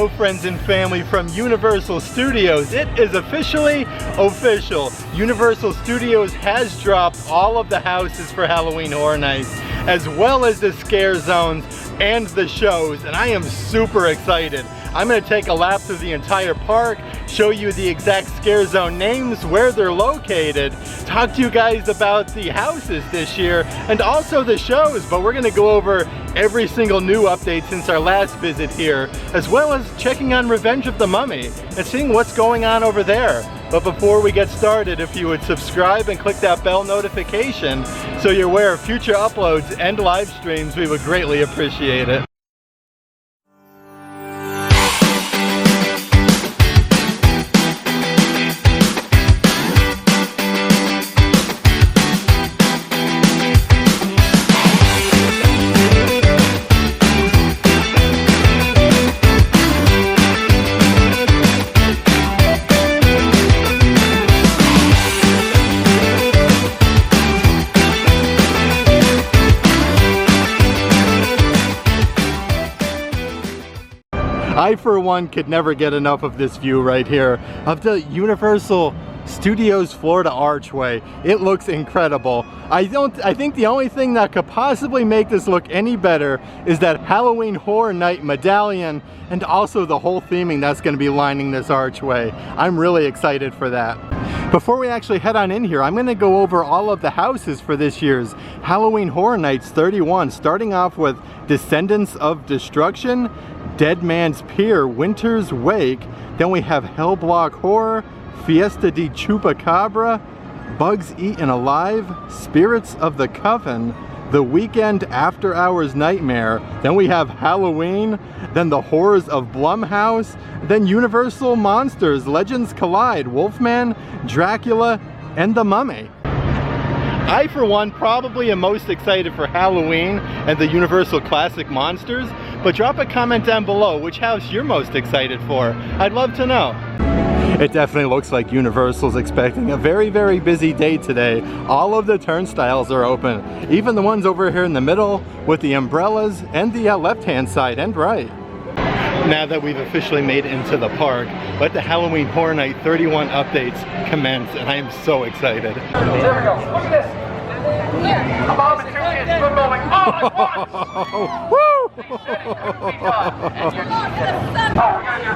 Hello friends and family from Universal Studios. It is officially official. Universal Studios has dropped all of the houses for Halloween Horror Nights, as well as the scare zones and the shows, and I am super excited. I'm going to take a lap through the entire park, show you the exact scare zone names, where they're located, talk to you guys about the houses this year, and also the shows, but we're going to go over every single new update since our last visit here, as well as checking on Revenge of the Mummy and seeing what's going on over there. But before we get started, if you would subscribe and click that bell notification so you're aware of future uploads and live streams, we would greatly appreciate it. I, for one, could never get enough of this view right here of the Universal Studios Florida Archway. It looks incredible. I think the only thing that could possibly make this look any better is that Halloween Horror Night medallion and also the whole theming that's going to be lining this archway. I'm really excited for that. Before we actually head on in here, I'm going to go over all of the houses for this year's Halloween Horror Nights 31, starting off with Descendants of Destruction, Dead Man's Pier, Winter's Wake. Then we have Hellblock Horror, Fiesta di Chupacabra, Bugs Eaten Alive, Spirits of the Coven, The Weekend After Hours Nightmare. Then we have Halloween, then The Horrors of Blumhouse, then Universal Monsters, Legends Collide, Wolfman, Dracula, and The Mummy. I, for one, probably am most excited for Halloween and the Universal Classic Monsters, but drop a comment down below which house you're most excited for. I'd love to know. It definitely looks like Universal's expecting a very, very busy day today. All of the turnstiles are open, even the ones over here in the middle with the umbrellas, and the left-hand side and right. Now that we've officially made it into the park, let the Halloween Horror Night 31 updates commence, and I am so excited. Here we go. Look at this. A mom and two kids swim bowling all at once.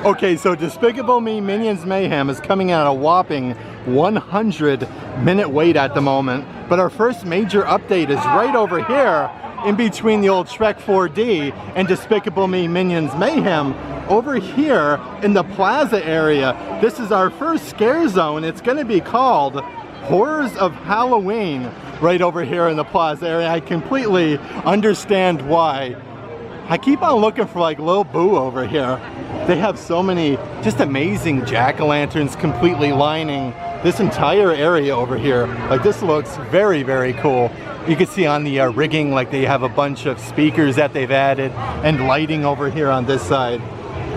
Okay, so Despicable Me Minions Mayhem is coming at a whopping 100-minute wait at the moment, but our first major update is right over here in between the old Shrek 4D and Despicable Me Minions Mayhem over here in the plaza area. This is our first scare zone. It's going to be called Horrors of Halloween right over here in the plaza area. I completely understand why. I keep on looking for like Lil Boo over here. They have so many just amazing jack-o'-lanterns completely lining this entire area over here. Like, this looks very, very cool. You can see on the rigging, like, they have a bunch of speakers that they've added and lighting over here on this side.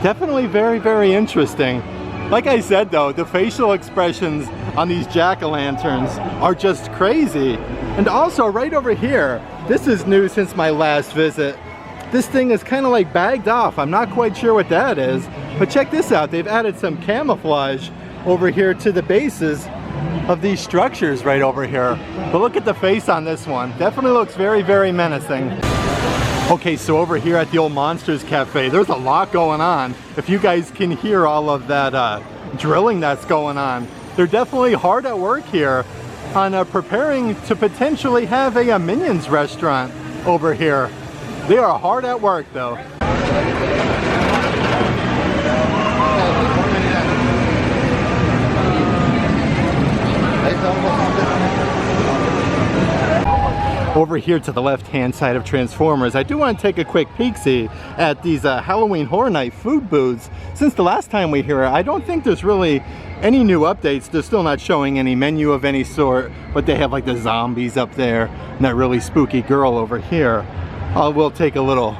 Definitely very, very interesting. Like I said though, the facial expressions on these jack-o'-lanterns are just crazy. And also right over here, this is new since my last visit. This thing is kind of like bagged off. I'm not quite sure what that is, but check this out. They've added some camouflage over here to the bases of these structures right over here. But look at the face on this one. Definitely looks very, very menacing. Okay, so over here at the old Monsters Cafe, there's a lot going on. If you guys can hear all of that drilling that's going on. They're definitely hard at work here on preparing to potentially have a Minions restaurant over here. They are hard at work though. Over here to the left-hand side of Transformers, I do want to take a quick peek-see at these Halloween Horror Night food booths. Since the last time we here, I don't think there's really any new updates. They're still not showing any menu of any sort, but they have like the zombies up there and that really spooky girl over here. We'll take a little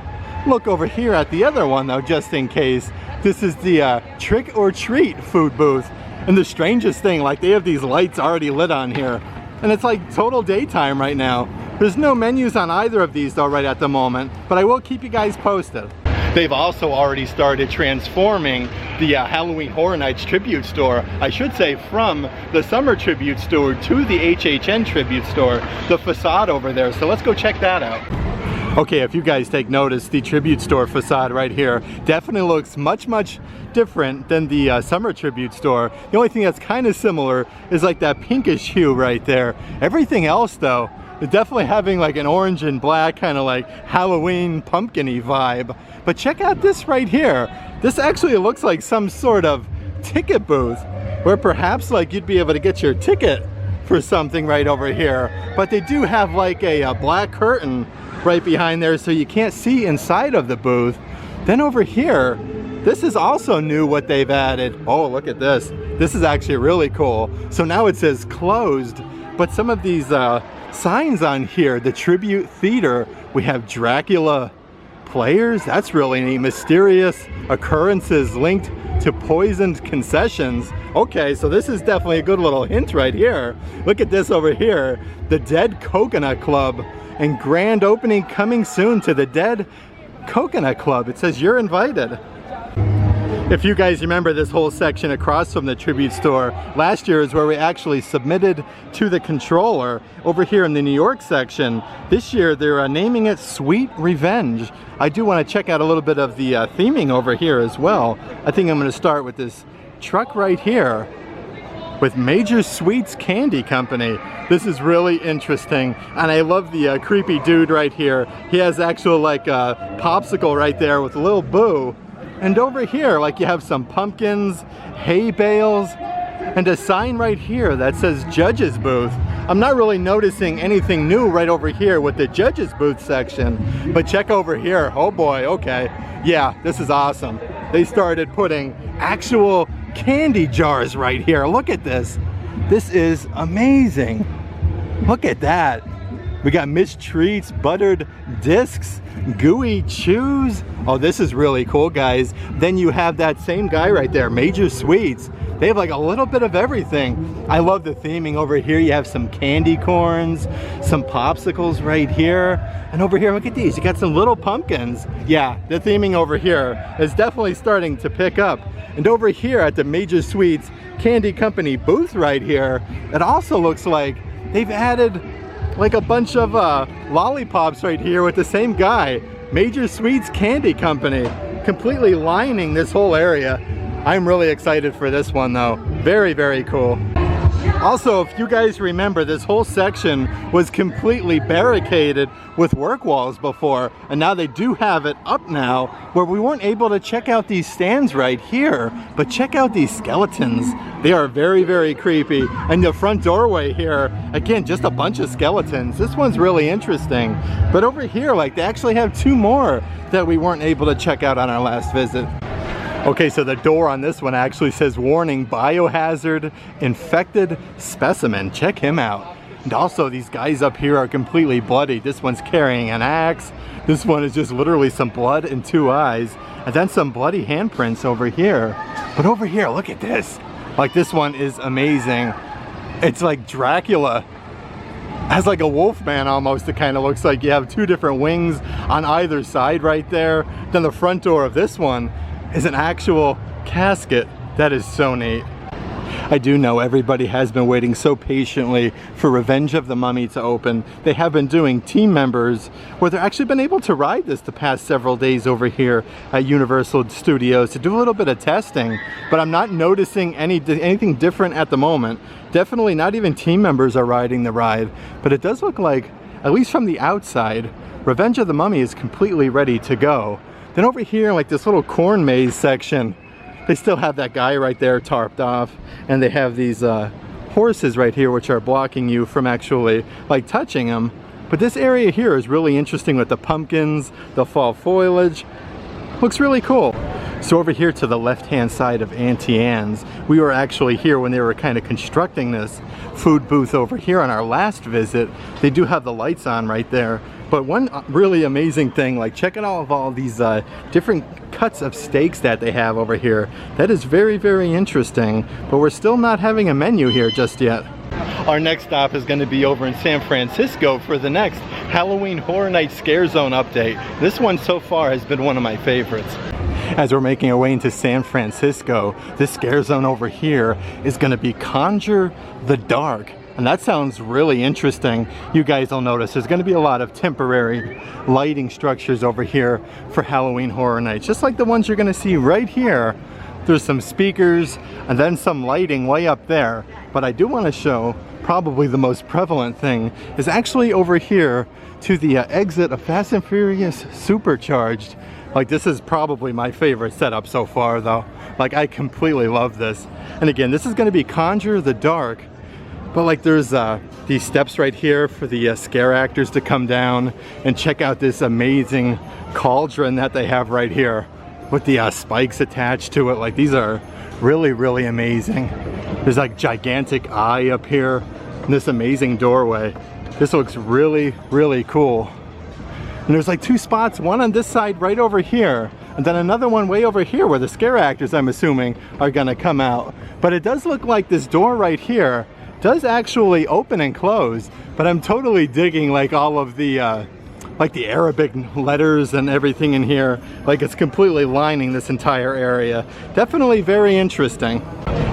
look over here at the other one though, just in case. This is the Trick or Treat food booth. And the strangest thing, like, they have these lights already lit on here, and it's like total daytime right now. There's no menus on either of these though right at the moment, but I will keep you guys posted. They've also already started transforming the Halloween Horror Nights tribute store, I should say, from the summer tribute store to the HHN tribute store, the facade over there. So let's go check that out. Okay, if you guys take notice, the tribute store facade right here definitely looks much different than the summer tribute store. The only thing that's kind of similar is like that pinkish hue right there. Everything else though, is definitely having like an orange and black kind of like Halloween pumpkin-y vibe. But check out this right here. This actually looks like some sort of ticket booth where perhaps like you'd be able to get your ticket for something right over here. But they do have like a black curtain right behind there so you can't see inside of the booth. Then over here, this is also new what they've added. Oh, look at this. This is actually really cool. So now it says closed, but some of these signs on here, the tribute theater, we have Dracula players. That's really neat. Mysterious occurrences linked to poisoned concessions. Okay, so this is definitely a good little hint right here. Look at this over here. The Dead Coconut Club, and grand opening coming soon to the Dead Coconut Club. It says you're invited. If you guys remember this whole section across from the tribute store, last year is where we actually submitted to the controller. Over here in the New York section, this year they're naming it Sweet Revenge. I do want to check out a little bit of the theming over here as well. I think I'm going to start with this truck right here with Major Sweets Candy Company. This is really interesting, and I love the creepy dude right here. He has actual like popsicle right there with a little boo. And over here, like, you have some pumpkins, hay bales, and a sign right here that says Judges Booth. I'm not really noticing anything new right over here with the Judges Booth section, but check over here. Oh boy, okay. Yeah, this is awesome. They started putting actual candy jars right here. Look at this. This is amazing. Look at that. We got mixed treats, buttered discs, gooey chews. Oh, this is really cool, guys. Then you have that same guy right there, Major Sweets. They have like a little bit of everything. I love the theming over here. You have some candy corns, some popsicles right here. And over here, look at these. You got some little pumpkins. Yeah, the theming over here is definitely starting to pick up. And over here at the Major Sweets Candy Company booth right here, it also looks like they've added like a bunch of lollipops right here with the same guy, Major Sweets Candy Company, completely lining this whole area. I'm really excited for this one though. Very, very cool. Also, if you guys remember, this whole section was completely barricaded with work walls before, and now they do have it up now where we weren't able to check out these stands right here, but check out these skeletons. They are very, very creepy. And the front doorway here, again, just a bunch of skeletons. This one's really interesting. But over here, like, they actually have two more that we weren't able to check out on our last visit. Okay, so the door on this one actually says warning, biohazard, infected specimen. Check him out. And also these guys up here are completely bloody. This one's carrying an axe. This one is just literally some blood and two eyes. And then some bloody handprints over here. But over here, look at this. Like, this one is amazing. It's like Dracula. Has like a wolf man almost. It kind of looks like you have two different wings on either side right there. Then the front door of this one is an actual casket. That is so neat. I do know everybody has been waiting so patiently for Revenge of the Mummy to open. They have been doing team members where they've actually been able to ride this the past several days over here at Universal Studios to do a little bit of testing, but I'm not noticing anything different at the moment. Definitely not even team members are riding the ride, but it does look like, at least from the outside, Revenge of the Mummy is completely ready to go. Then over here, like this little corn maze section, they still have that guy right there tarped off, and they have these horses right here which are blocking you from actually like touching them. But this area here is really interesting with the pumpkins, the fall foliage. Looks really cool. So over here to the left-hand side of Auntie Anne's, we were actually here when they were kind of constructing this food booth over here on our last visit. They do have the lights on right there. But one really amazing thing, like, check out all of these different cuts of steaks that they have over here. That is very, very interesting, but we're still not having a menu here just yet. Our next stop is going to be over in San Francisco for the next Halloween Horror Nights ScareZone update. This one so far has been one of my favorites. As we're making our way into San Francisco, this ScareZone over here is going to be Conjure the Dark. And that sounds really interesting. You guys will notice there's going to be a lot of temporary lighting structures over here for Halloween Horror Nights, just like the ones you're going to see right here. There's some speakers and then some lighting way up there. But I do want to show probably the most prevalent thing is actually over here to the exit of Fast and Furious Supercharged. Like, this is probably my favorite setup so far though. Like, I completely love this. And again, this is going to be Conjure the Dark. But like, there's these steps right here for the scare actors to come down and check out this amazing cauldron that they have right here with the spikes attached to it. Like, these are really, really amazing. There's like gigantic eye up here and this amazing doorway. This looks really, really cool. And there's like two spots, one on this side right over here, and then another one way over here where the scare actors, I'm assuming, are gonna come out. But it does look like this door right here does actually open and close, but I'm totally digging like all of the like the Arabic letters and everything in here. Like, it's completely lining this entire area. Definitely very interesting.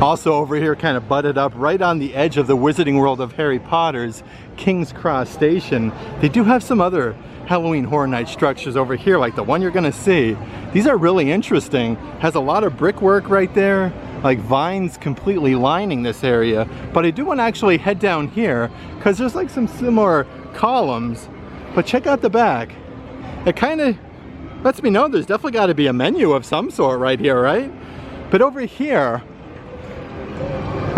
Also over here, kind of butted up right on the edge of the Wizarding World of Harry Potter's King's Cross Station, they do have some other Halloween Horror Nights structures over here, like the one you're gonna see. These are really interesting. Has a lot of brickwork right there, like vines completely lining this area. But I do want to actually head down here because there's like some similar columns. But check out the back. It kind of lets me know there's definitely got to be a menu of some sort right here, right? But over here,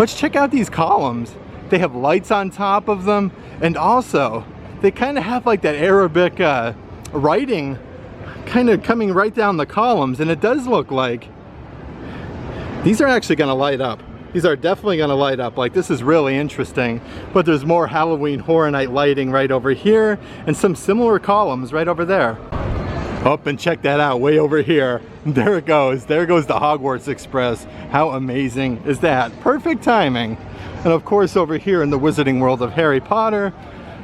let's check out these columns. They have lights on top of them, and also they kind of have like that Arabic writing kind of coming right down the columns, and it does look like these are actually going to light up. These are definitely going to light up. Like, this is really interesting. But there's more Halloween Horror Night lighting right over here and some similar columns right over there. Up and check that out way over here. There it goes. There goes the Hogwarts Express. How amazing is that? Perfect timing. And of course, over here in the Wizarding World of Harry Potter,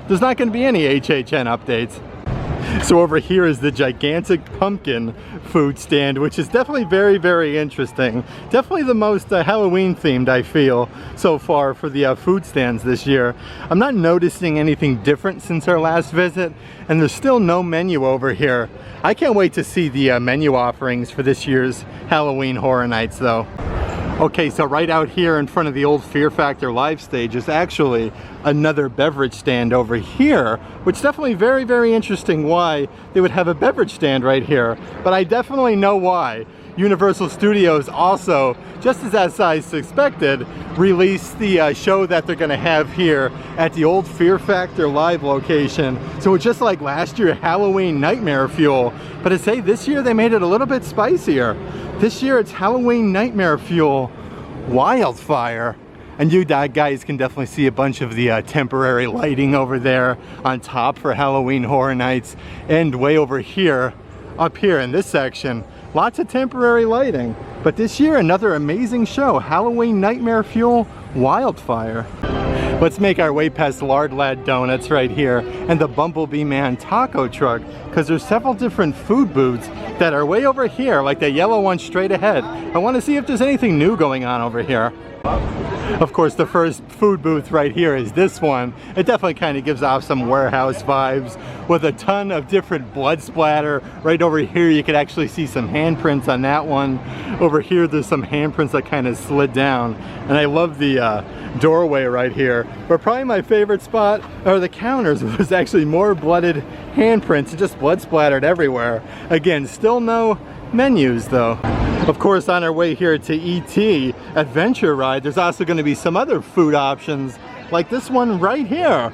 there's not going to be any HHN updates. So over here is the gigantic pumpkin food stand, which is definitely very, very interesting. Definitely the most Halloween themed, I feel, so far for the food stands this year. I'm not noticing anything different since our last visit, and there's still no menu over here. I can't wait to see the menu offerings for this year's Halloween Horror Nights though. Okay, so right out here in front of the old Fear Factor live stage is actually another beverage stand over here, which is definitely very, very interesting why they would have a beverage stand right here. But I definitely know why. Universal Studios also, just as I suspected, released the show that they're going to have here at the old Fear Factor live location. So it's just like last year, Halloween Nightmare Fuel. But I say this year they made it a little bit spicier. This year it's Halloween Nightmare Fuel Wildfire. And you guys can definitely see a bunch of the temporary lighting over there on top for Halloween Horror Nights. And way over here, up here in this section, lots of temporary lighting. But this year, another amazing show, Halloween Nightmare Fuel Wildfire. Let's make our way past Lard Lad Donuts right here and the Bumblebee Man taco truck, because there's several different food booths that are way over here, like the yellow one straight ahead. I want to see if there's anything new going on over here. Of course, the first food booth right here is this one. It definitely kind of gives off some warehouse vibes with a ton of different blood splatter. Right over here, you could actually see some handprints on that one. Over here, there's some handprints that kind of slid down. And I love the doorway right here. But probably my favorite spot are the counters. There's actually more blooded handprints and just blood splattered everywhere. Again, still no menus though. Of course, on our way here to ET Adventure Ride, there's also going to be some other food options like this one right here.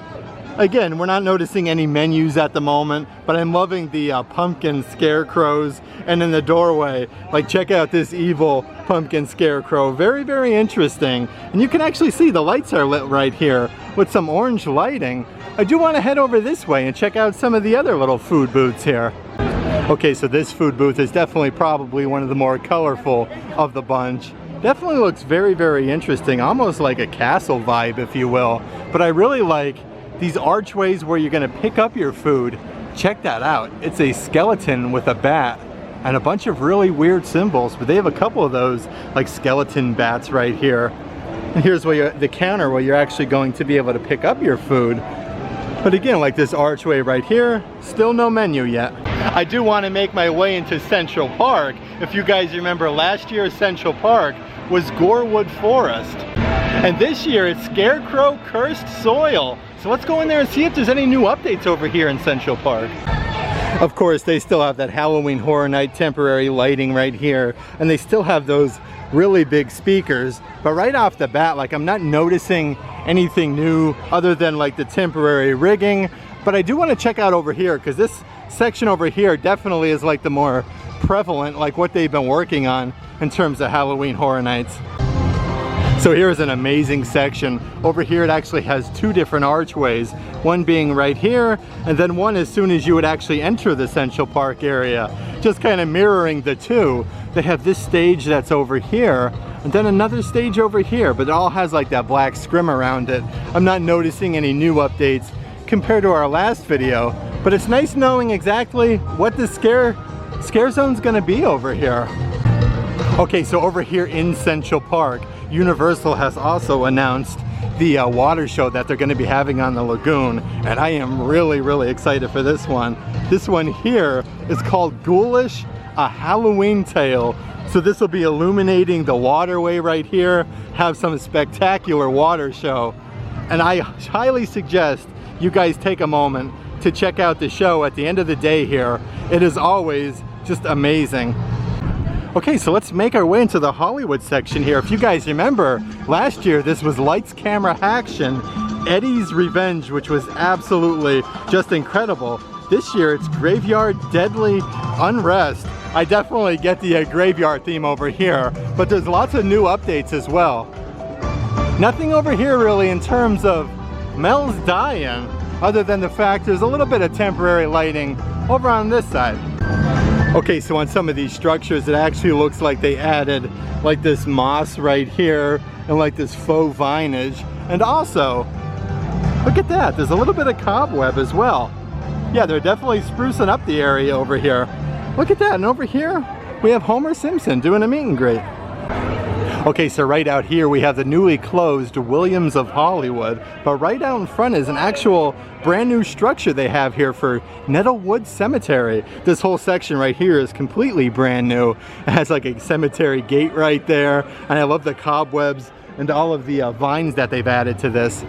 Again, we're not noticing any menus at the moment, but I'm loving the pumpkin scarecrows. And in the doorway, like, check out this evil pumpkin scarecrow. Very, very interesting. And you can actually see the lights are lit right here with some orange lighting. I do want to head over this way and check out some of the other little food booths here. Okay, so this food booth is definitely probably one of the more colorful of the bunch. Definitely looks very, very interesting, almost like a castle vibe, if you will. But I really like these archways where you're gonna pick up your food. Check that out. It's a skeleton with a bat and a bunch of really weird symbols, but they have a couple of those like skeleton bats right here. And here's where the counter where you're actually going to be able to pick up your food. But again, like this archway right here, still no menu yet. I do want to make my way into Central Park. If you guys remember, last year's Central Park was Gorewood Forest. And this year it's Scarecrow Cursed Soil. So let's go in there and see if there's any new updates over here in Central Park. Of course, they still have that Halloween Horror Night temporary lighting right here. And they still have those really big speakers. But right off the bat, like, I'm not noticing anything new other than like the temporary rigging. But I do want to check out over here, because this section over here definitely is like the more prevalent, like what they've been working on in terms of Halloween Horror Nights. So here's an amazing section. Over here it actually has two different archways, one being right here, and then one as soon as you would actually enter the Central Park area. Just kind of mirroring the two. They have this stage that's over here, and then another stage over here, but it all has like that black scrim around it. I'm not noticing any new updates compared to our last video, but it's nice knowing exactly what the scare zone's gonna be over here. Okay, so over here in Central Park, Universal has also announced the water show that they're going to be having on the lagoon, and I am really excited for this one. This one here is called Ghoulish, a Halloween Tale. So this will be illuminating the waterway right here, have some spectacular water show, and I highly suggest you guys take a moment to check out the show at the end of the day here. It is always just amazing. Okay, so let's make our way into the Hollywood section here. If you guys remember, last year this was Lights, Camera, Action, Eddie's Revenge, which was absolutely just incredible. This year it's Graveyard Deadly Unrest. I definitely get the graveyard theme over here, but there's lots of new updates as well. Nothing over here really in terms of Mel's Die-In, other than the fact there's a little bit of temporary lighting over on this side. Okay, so on some of these structures, it actually looks like they added like this moss right here and like this faux vinage. And also, look at that, there's a little bit of cobweb as well. Yeah, they're definitely sprucing up the area over here. Look at that, and over here, we have Homer Simpson doing a meet and greet. Okay, so right out here we have the newly closed Williams of Hollywood, but right out in front is an actual brand new structure they have here for Nettlewood Cemetery. This whole section right here is completely brand new. It has like a cemetery gate right there, and I love the cobwebs and all of the vines that they've added to this.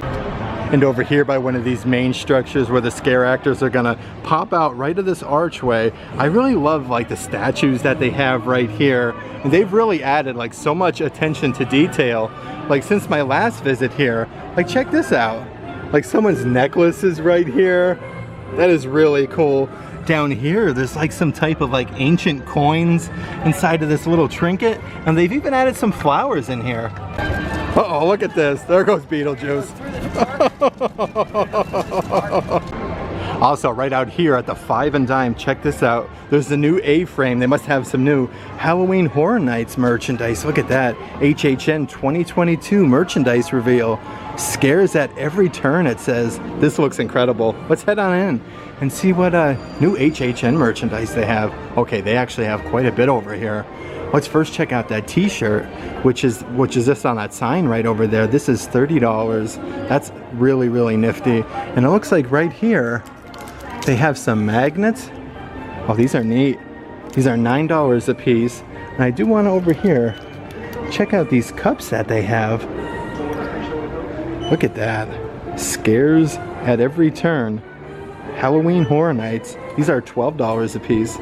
And over here by one of these main structures where the scare actors are gonna pop out right of this archway, I really love like the statues that they have right here. And they've really added like so much attention to detail. Like since my last visit here, like check this out. Like someone's necklace is right here. That is really cool. Down here, there's like some type of like ancient coins inside of this little trinket. And they've even added some flowers in here. Uh-oh, look at this. There goes Beetlejuice. Also, right out here at the 5 and Dime, check this out. There's the new A-frame. They must have some new Halloween Horror Nights merchandise. Look at that. HHN 2022 merchandise reveal. Scares at every turn, it says. This looks incredible. Let's head on in and see what new HHN merchandise they have. Okay, they actually have quite a bit over here. Let's first check out that t-shirt, which is this on that sign right over there. This is $30. That's really nifty. And it looks like right here they have some magnets. Oh, these are neat. These are $9 a piece. And I do want to over here check out these cups that they have. Look at that. Scares at every turn. Halloween Horror Nights. These are $12 a piece.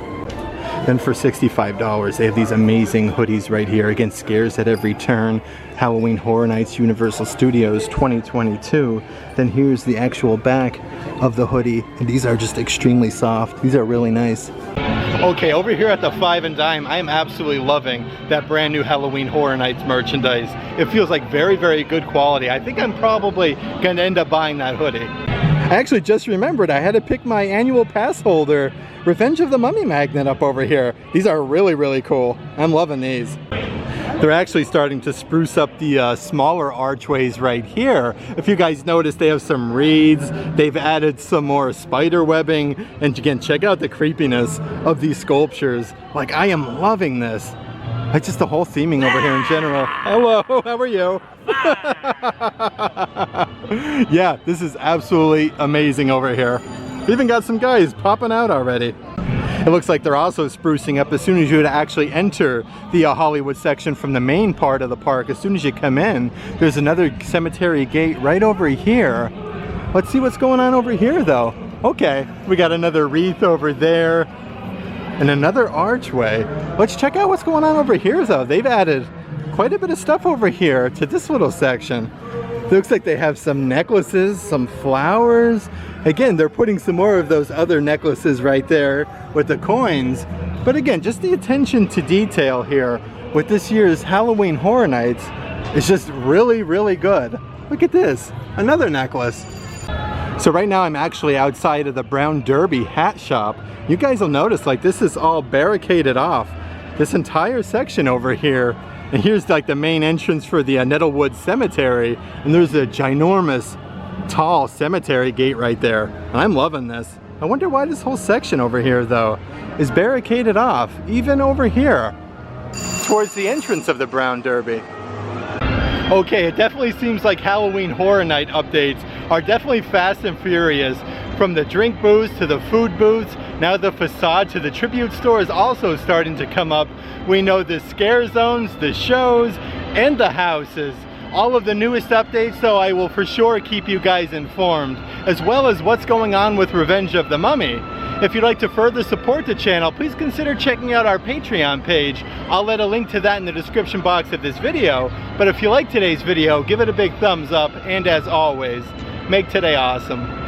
Then for $65, they have these amazing hoodies right here. Again, Scares at Every Turn, Halloween Horror Nights, Universal Studios 2022. Then here's the actual back of the hoodie. And these are just extremely soft. These are really nice. Okay, over here at the 5 and Dime, I am absolutely loving that brand new Halloween Horror Nights merchandise. It feels like very good quality. I think I'm probably gonna end up buying that hoodie. I actually just remembered I had to pick my annual pass holder Revenge of the Mummy magnet up over here. These are really cool. I'm loving these. They're actually starting to spruce up the smaller archways right here. If you guys notice, they have some reeds. They've added some more spider webbing. And again, check out the creepiness of these sculptures. Like, I am loving this. Like, just the whole theming over here in general. Hello, how are you? Yeah, this is absolutely amazing over here. We even got some guys popping out already. It looks like they're also sprucing up as soon as you would actually enter the Hollywood section from the main part of the park. As soon as you come in, there's another cemetery gate right over here. Let's see what's going on over here though. Okay, we got another wreath over there and another archway. Let's check out what's going on over here though. They've added quite a bit of stuff over here to this little section. It looks like they have some necklaces, some flowers. Again, they're putting some more of those other necklaces right there with the coins. But again, just the attention to detail here with this year's Halloween Horror Nights is just really, really good. Look at this, another necklace. So right now I'm actually outside of the Brown Derby hat shop. You guys will notice, like, this is all barricaded off. This entire section over here. And here's like the main entrance for the Nettlewood Cemetery. And there's a ginormous, tall cemetery gate right there. And I'm loving this. I wonder why this whole section over here though is barricaded off, even over here, towards the entrance of the Brown Derby. Okay, it definitely seems like Halloween Horror Night updates are definitely fast and furious. From the drink booths to the food booths, now the facade to the tribute store is also starting to come up. We know the scare zones, the shows, and the houses. All of the newest updates, so I will for sure keep you guys informed, as well as what's going on with Revenge of the Mummy. If you'd like to further support the channel, please consider checking out our Patreon page. I'll let a link to that in the description box of this video. But if you like today's video, give it a big thumbs up, and as always, make today awesome.